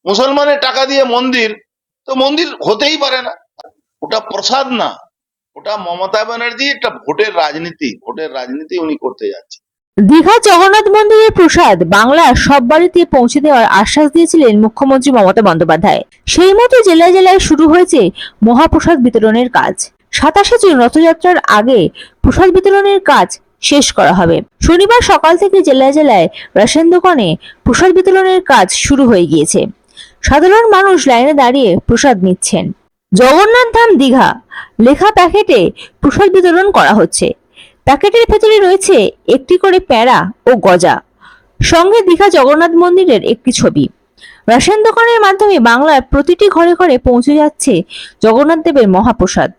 মুসলমানের টাকা দিয়ে মন্দির, তো মন্দির হতেই পারে না। ওটা প্রসাদ না, ওটা মমতা ব্যানার্জি একটা ভোটের রাজনীতি উনি করতে যাচ্ছে। দীঘা জগন্নাথ মন্দিরের প্রসাদ বাংলার সব বাড়িতে পৌঁছে দেওয়ার আশ্বাস দিয়েছিলেন মুখ্যমন্ত্রী মমতা বন্দ্যোপাধ্যায়। সেই মতো জেলায় জেলায় শুরু হয়েছে মহাপ্রসাদ বিতরণের কাজ। 27শে জুন রথযাত্রার আগে প্রসাদ বিতরণের কাজ শেষ করা হবে। শনিবার সকাল থেকে জেলায় জেলায় রেশন দোকানে প্রসাদ বিতরণের কাজ শুরু হয়ে গিয়েছে। সাধারণ মানুষ লাইনে দাঁড়িয়ে প্রসাদ নিচ্ছেন। জগন্নাথ ধাম দীঘা লেখা প্যাকেটে প্রসাদ বিতরণ করা হচ্ছে। প্যাকেটের ভেতরে রয়েছে একটি করে প্যাঁড়া ও গজা, সঙ্গে দীঘা জগন্নাথ মন্দিরের একটি ছবি। রেশন দোকানের মাধ্যমে বাংলার প্রতিটি ঘরে ঘরে পৌঁছে যাচ্ছে জগন্নাথ দেবের মহাপ্রসাদ।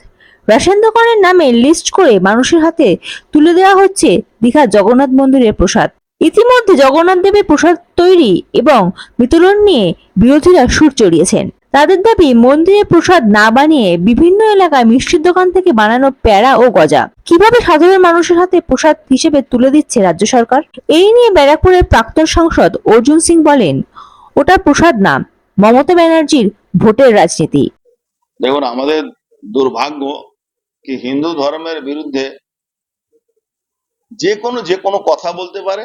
রেশন দোকানের নামে লিস্ট করে মানুষের হাতে তুলে দেওয়া হচ্ছে দীঘা জগন্নাথ মন্দিরের প্রসাদ। ইতিমধ্যে জগন্নাথ দেবের প্রসাদ তৈরি এবং বিতরণ নিয়ে বিরোধীরা সুর চড়িয়েছেন। তাদের দাবি, মন্দিরের প্রসাদ না বানিয়ে বিভিন্ন এলাকায় মিষ্টির দোকান থেকে বানানো প্যাঁড়া ও গজা কিভাবে সাধারণ মানুষের হাতে প্রসাদ হিসেবে তুলে দিচ্ছে রাজ্য সরকার। এই নিয়ে ব্যারাকপুরের প্রাক্তন সাংসদ অর্জুন সিং বলেন, ওটা প্রসাদ না, মমতা ব্যানার্জির ভোটের রাজনীতি। দেখুন, আমাদের দুর্ভাগ্য কি হিন্দু ধর্মের বিরুদ্ধে যে কোনো কথা বলতে পারে,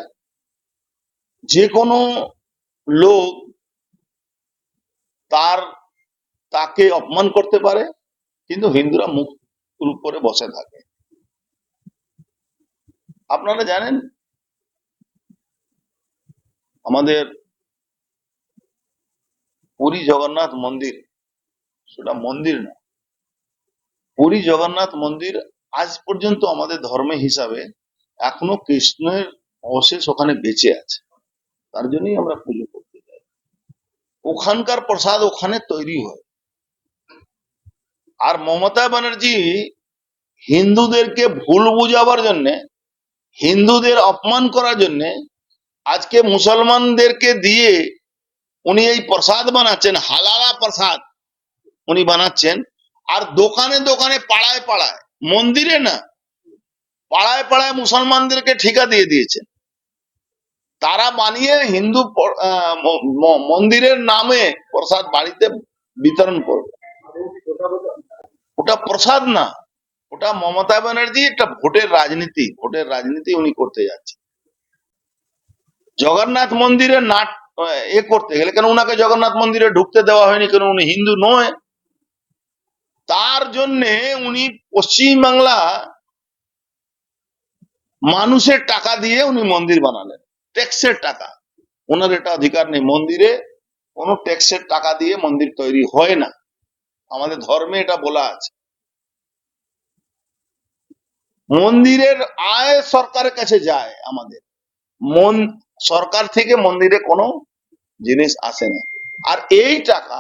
যে কোনো লোক তাকে অপমান করতে পারে, কিন্তু হিন্দুরা মুখ চুপ করে বসে থাকে। আপনারা জানেন, আমাদের পুরী জগন্নাথ মন্দির, সেটা মন্দির না, পুরী জগন্নাথ মন্দির আজ পর্যন্ত আমাদের ধর্মে হিসাবে এখনো কৃষ্ণের অবশেষ ওখানে বেঁচে আছে। তার জন্যই আমরা পুজো করতে যাই। ওখানকার প্রসাদ ওখানে তৈরি হয়। আর মমতা ব্যানার্জি হিন্দুদেরকে ভুল বুঝাবার জন্য, হিন্দুদের অপমান করার জন্য আজকে মুসলমানদেরকে দিয়ে উনি এই প্রসাদ বানাচ্ছেন, হালালা প্রসাদ উনি বানাচ্ছেন। আর দোকানে দোকানে, পাড়ায় পাড়ায়, মন্দিরে না, পাড়ায় পাড়ায় মুসলমানদেরকে ঠিকা দিয়ে দিয়েছেন। তারা বানিয়ে হিন্দু মন্দিরের নামে প্রসাদ বাড়িতে বিতরণ করবে। ওটা প্রসাদ না, ওটা মমতা ব্যানার্জি একটা ভোটের রাজনীতি উনি করতে যাচ্ছে। জগন্নাথ মন্দিরে নাট করতে গেলে, কেন উনাকে জগন্নাথ মন্দিরে ঢুকতে দেওয়া হয়নি, কেন উনি হিন্দু নয়। তার জন্যে উনি পশ্চিমবাংলা মানুষের টাকা দিয়ে উনি মন্দির বানালেন, ট্যাক্সের টাকা। ওনার এটা অধিকার নেই, মন্দিরে কোনো ট্যাক্সের টাকা দিয়ে মন্দির তৈরি হয় না। আমাদের ধর্মে এটা বলা আছে। মন্দিরের আয় সরকারের কাছে যায়, আমাদের সরকার থেকে মন্দিরে কোনো জিনিস আসে না। আর এই টাকা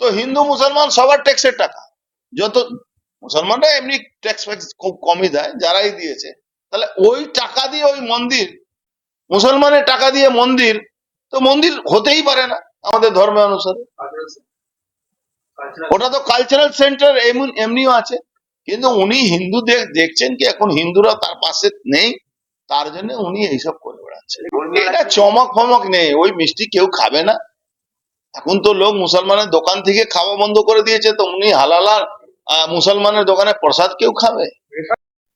তো হিন্দু মুসলমান সবার ট্যাক্সের টাকা। যত মুসলমানরা এমনি ট্যাক্স খুব কমই দেয়, যারাই দিয়েছে, তাহলে ওই টাকা দিয়ে ওই মন্দির, মুসলমানের টাকা দিয়ে মন্দির, তো মন্দির হতেই পারে না আমাদের ধর্ম অনুসারে। ওটা তো কালচারাল সেন্টার এমনিও আছে, কিন্তু উনি হিন্দুদের দেখছেন কি এখন হিন্দুরা তার পাশে নেই, তার জন্য উনি এইসব করে বেড়াচ্ছেন। এটা চমক ফমক নেই, ওই মিষ্টি কেউ খাবে না। এখন তো লোক মুসলমানের দোকান থেকে খাওয়া বন্ধ করে দিয়েছে, তো উনি হালালা মুসলমানের দোকানে প্রসাদ কেউ খাবে?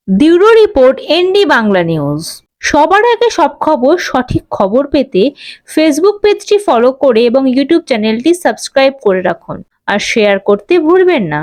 Bureau report, ND Bangla news. সবার আগে সব খবর, সঠিক খবর পেতে ফেসবুক পেজটি ফলো করে এবং ইউটিউব চ্যানেলটি সাবস্ক্রাইব করে রাখুন আর শেয়ার করতে ভুলবেন না।